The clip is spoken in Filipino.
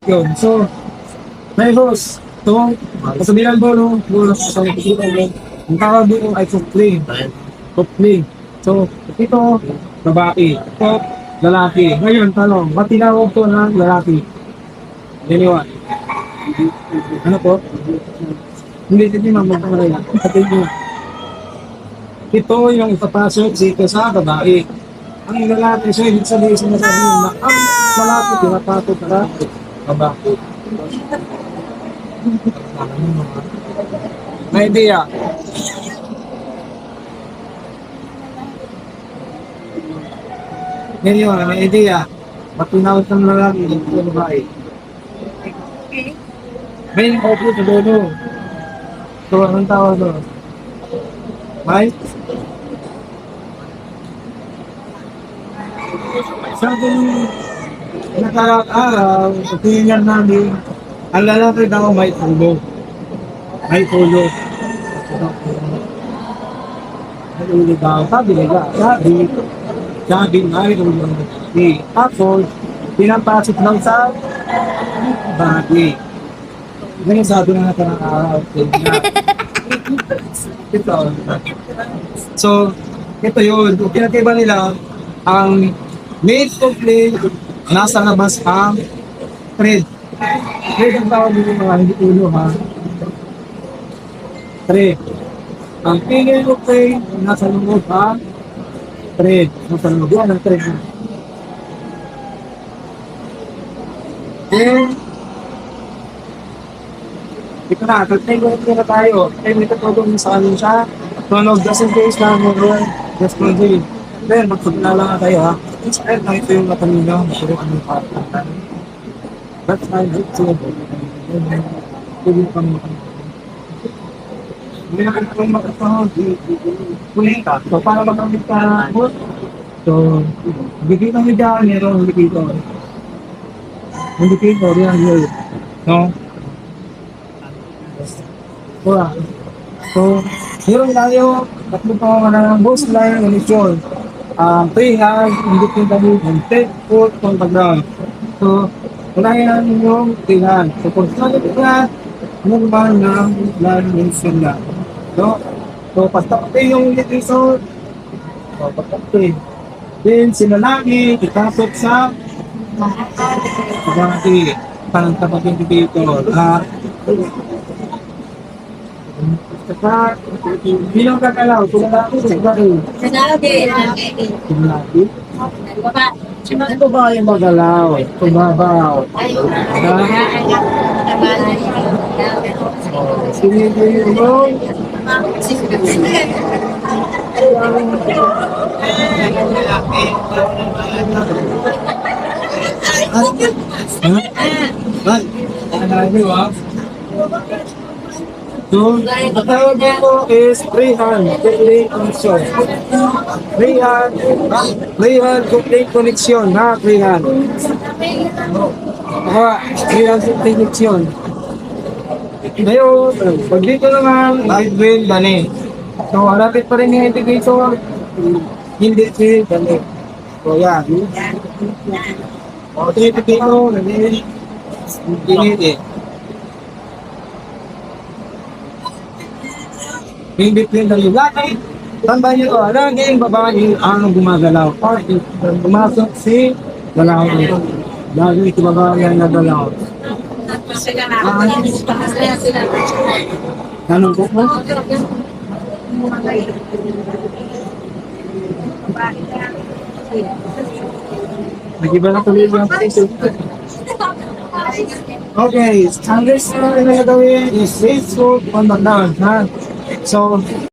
Yun. So, may boss. So, kasabihan mo, no? Mula sa nakikita mo, ang tawag mo ay coupling. Coupling. So, ito, babae. Ito, lalaki. Ngayon, tanong, ba't tinawag to ng lalaki? Anyone? Ano po? Hindi mamagpamalaya. Sabihin nyo, ito yung ipapasok dito sa babae. Ang lalaki, so ibig sabihin sa nasabihin na ang lalaki pinapasok sa babae. May idea. Ngayon, may idea. Ba't tinawag ng lalaki dito sa babae? May opo sa dulo. So, anong tawag doon? May? Sabi nakarang araw, tingnan namin, ang lalaki daw may tulog. May tulog. May tulog daw. Sabi nila, sabi may tulog. Tapos, pinapasok lang sa bagay. Ganyan sabi na nakarang araw. Ito. So, ito yun. Pinagkaiba nila, ang male complaint, nasa labas ang thread. Thread ang tawag nila mga hindi ulo ha. Thread. Ang female complaint, nasa loob ang thread. Nasa loob yan ang thread. Then, ito na, tag-take na tayo. Ay, may katulong sa amin siya. Tunog, just in case na mo, just for the then, magpagkala na tayo ha. Ay, ito yung matalino. Pero ano yung partner. That's my good to hindi pa mo. Hindi na kung makapahod. Kulit ka. So, para makamit ka so, bigay ng higaan meron indicator. Indicator, yan yun. No? So, meron tayo tatlo pa mga boss line unisyon. Pre-hag, hindi tayo ng take, foot, background. So, unahin namin yung pre-hag. So, kung saan ito na, normal na line unisyon na. So, pagtapin yung indicator, so, pagtapin. Then, sinalagi, itapot sa pagkakati, parang tapat yung indicator. Saka, bilang kakalaw, kumalaki, sigari. Kumalaki? Ito ba yung magalaw? Kumabaw. Sinigil mo? So, ang tawag ko is freehand complete connection. Freehand complete connection, ha? Freehand. Freehand complete connection. Ngayon, pag dito naman, right wheel, gani. So, hanapin pa rin yung indicator. Hindi si gani. So, yan. O, ito yung indicator, gani. Hindi. In between the lalaki, tandaan nyo to, laging babae ang gumagalaw. Or pumasok si lalaki. Lagi si babae ang nagalaw. Tanong ko po? Nag-iba na tuloy yung face. Okay, ang next na gawin is face foot on the down, ha? So,